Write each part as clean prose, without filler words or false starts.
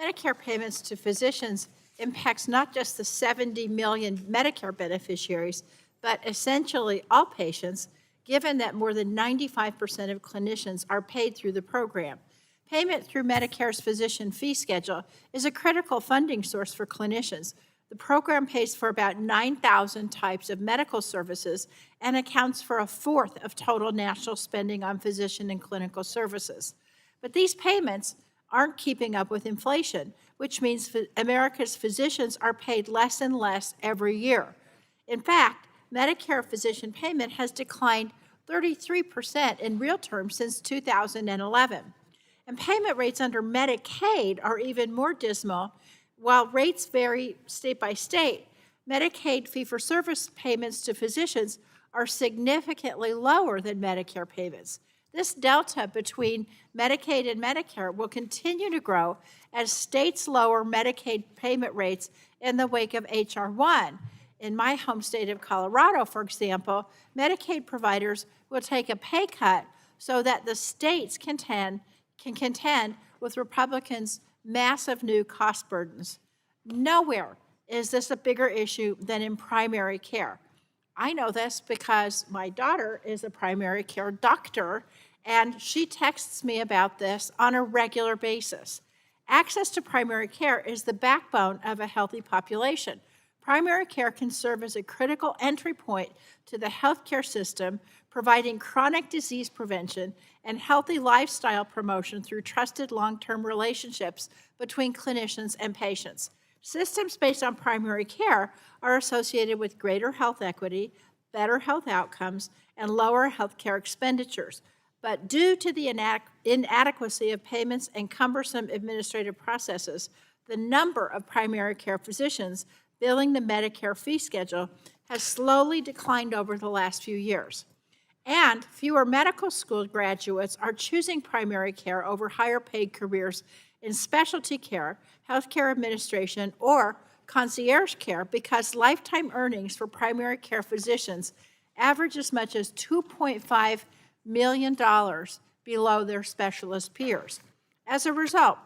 Medicare payments to physicians impacts not just the 70 million Medicare beneficiaries, but essentially all patients, given that more than 95% of clinicians are paid through the program. Payment through Medicare's physician fee schedule is a critical funding source for clinicians. The program pays for about 9,000 types of medical services and accounts for a fourth of total national spending on physician and clinical services. But these payments aren't keeping up with inflation, which means America's physicians are paid less and less every year. In fact, Medicare physician payment has declined 33% in real terms since 2011. And payment rates under Medicaid are even more dismal. While rates vary state by state, Medicaid fee-for-service payments to physicians are significantly lower than Medicare payments. This delta between Medicaid and Medicare will continue to grow as states lower Medicaid payment rates in the wake of H.R. 1. In my home state of Colorado, for example, Medicaid providers will take a pay cut so that the states can contend with Republicans' massive new cost burdens. Nowhere is this a bigger issue than in primary care. I know this because my daughter is a primary care doctor, and she texts me about this on a regular basis. Access to primary care is the backbone of a healthy population. Primary care can serve as a critical entry point to the healthcare system, providing chronic disease prevention and healthy lifestyle promotion through trusted long-term relationships between clinicians and patients. Systems based on primary care are associated with greater health equity, better health outcomes, and lower healthcare expenditures. But due to the inadequacy of payments and cumbersome administrative processes, the number of primary care physicians billing the Medicare fee schedule has slowly declined over the last few years. And fewer medical school graduates are choosing primary care over higher paid careers in specialty care, healthcare administration, or concierge care because lifetime earnings for primary care physicians average as much as $2.5 million below their specialist peers. As a result,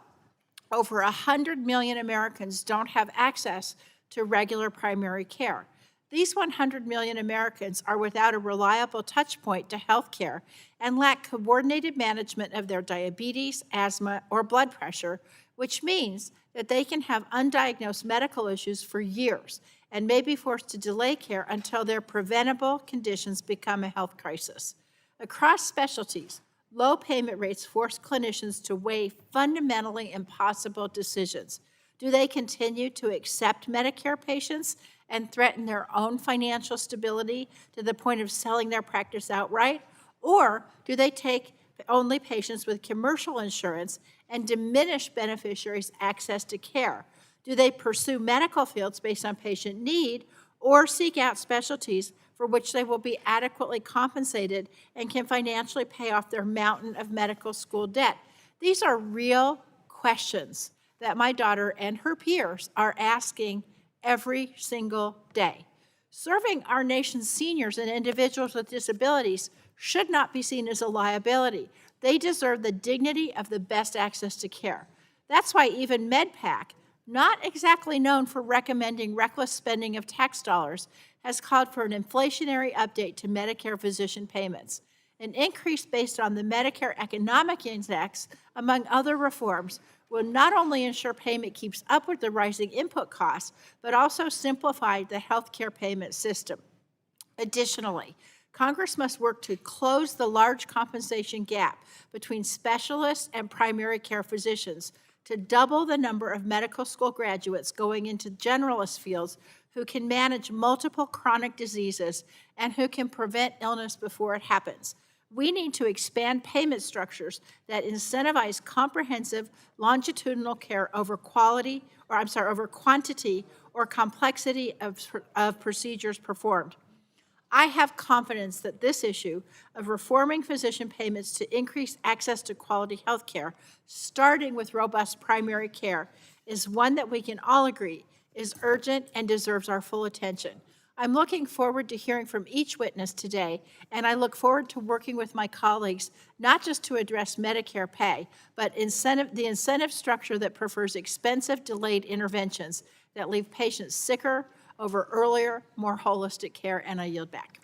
over 100 million Americans don't have access to regular primary care. These 100 million Americans are without a reliable touch point to health care and lack coordinated management of their diabetes, asthma, or blood pressure, which means that they can have undiagnosed medical issues for years and may be forced to delay care until their preventable conditions become a health crisis. Across specialties, low payment rates force clinicians to weigh fundamentally impossible decisions. Do they continue to accept Medicare patients and threaten their own financial stability to the point of selling their practice outright? Or do they take only patients with commercial insurance and diminish beneficiaries' access to care? Do they pursue medical fields based on patient need or seek out specialties for which they will be adequately compensated and can financially pay off their mountain of medical school debt? These are real questions that my daughter and her peers are asking every single day. Serving our nation's seniors and individuals with disabilities should not be seen as a liability. They deserve the dignity of the best access to care. That's why even MedPAC, not exactly known for recommending reckless spending of tax dollars, has called for an inflationary update to Medicare physician payments. An increase based on the Medicare Economic Index, among other reforms, will not only ensure payment keeps up with the rising input costs, but also simplify the healthcare payment system. Additionally, Congress must work to close the large compensation gap between specialists and primary care physicians to double the number of medical school graduates going into generalist fields who can manage multiple chronic diseases and who can prevent illness before it happens. We need to expand payment structures that incentivize comprehensive longitudinal care over quantity or complexity of procedures performed. I have confidence that this issue of reforming physician payments to increase access to quality health care, starting with robust primary care, is one that we can all agree is urgent and deserves our full attention. I'm looking forward to hearing from each witness today, and I look forward to working with my colleagues, not just to address Medicare pay, but the incentive structure that prefers expensive, delayed interventions that leave patients sicker over earlier, more holistic care, and I yield back.